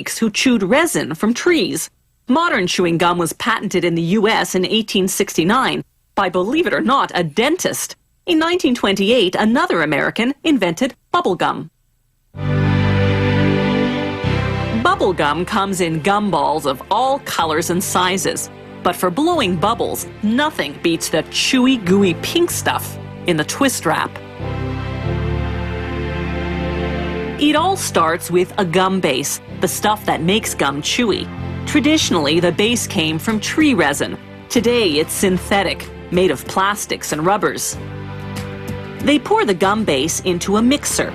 freaks who chewed resin from trees. Modern chewing gum was patented in the U.S. in 1869 by, believe it or not, a dentist. In 1928, another American invented bubble gum. Bubble gum comes in gumballs of all colors and sizes. But for blowing bubbles, nothing beats the chewy, gooey pink stuff in the twist wrap. It all starts with a gum base, the stuff that makes gum chewy. Traditionally, the base came from tree resin. Today, it's synthetic, made of plastics and rubbers. They pour the gum base into a mixer.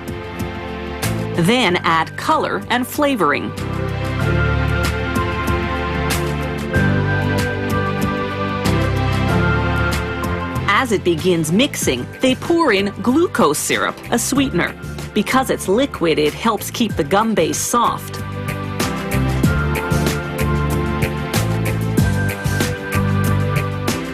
Then add color and flavoring. As it begins mixing, they pour in glucose syrup, a sweetener. Because it's liquid, it helps keep the gum base soft.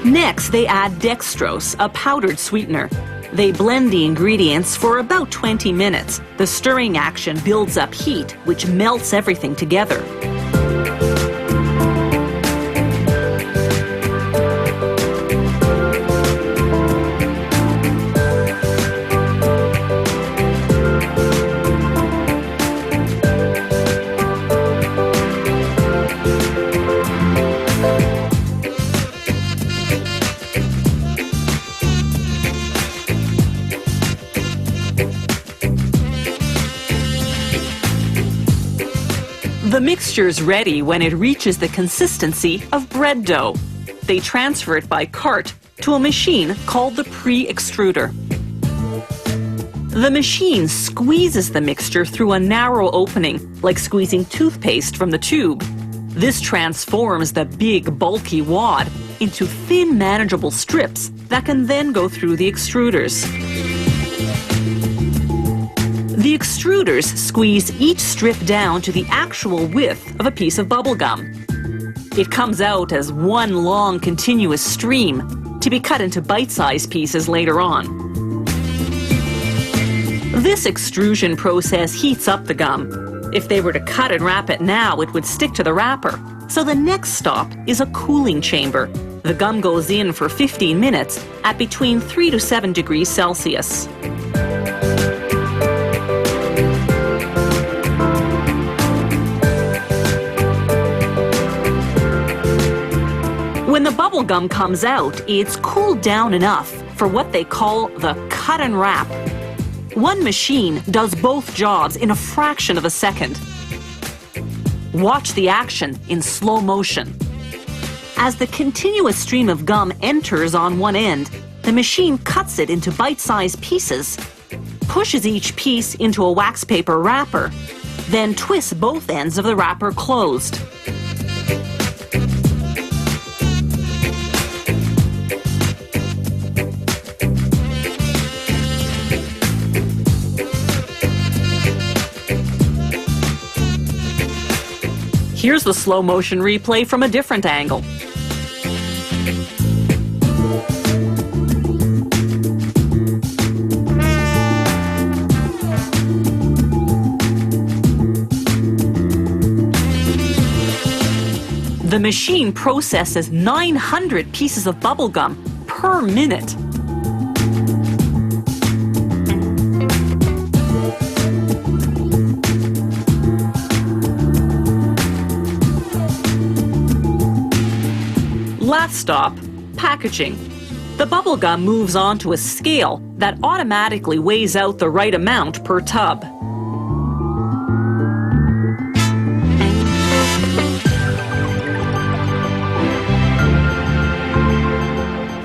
Next, they add dextrose, a powdered sweetener. They blend the ingredients for about 20 minutes. The stirring action builds up heat, which melts everything together. The mixture's ready when it reaches the consistency of bread dough. They transfer it by cart to a machine called the pre-extruder. The machine squeezes the mixture through a narrow opening, like squeezing toothpaste from the tube. This transforms the big, bulky wad into thin, manageable strips that can then go through the extruders. The extruders squeeze each strip down to the actual width of a piece of bubble gum. It comes out as one long, continuous stream to be cut into bite-sized pieces later on. This extrusion process heats up the gum. If they were to cut and wrap it now, it would stick to the wrapper. So the next stop is a cooling chamber. The gum goes in for 15 minutes at between 3 to 7 degrees Celsius. When the bubble gum comes out, it's cooled down enough for what they call the cut and wrap. One machine does both jobs in a fraction of a second. Watch the action in slow motion. As the continuous stream of gum enters on one end, the machine cuts it into bite-sized pieces, pushes each piece into a wax paper wrapper, then twists both ends of the wrapper closed. Here's the slow motion replay from a different angle. The machine processes 900 pieces of bubble gum per minute. Last stop, packaging. The bubble gum moves on to a scale that automatically weighs out the right amount per tub.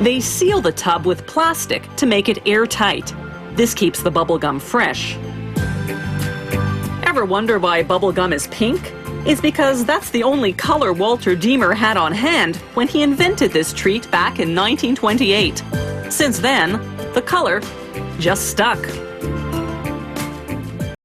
They seal the tub with plastic to make it airtight. This keeps the bubble gum fresh. Ever wonder why bubble gum is pink? It's because that's the only color Walter Deemer had on hand when he invented this treat back in 1928. Since then, the color just stuck.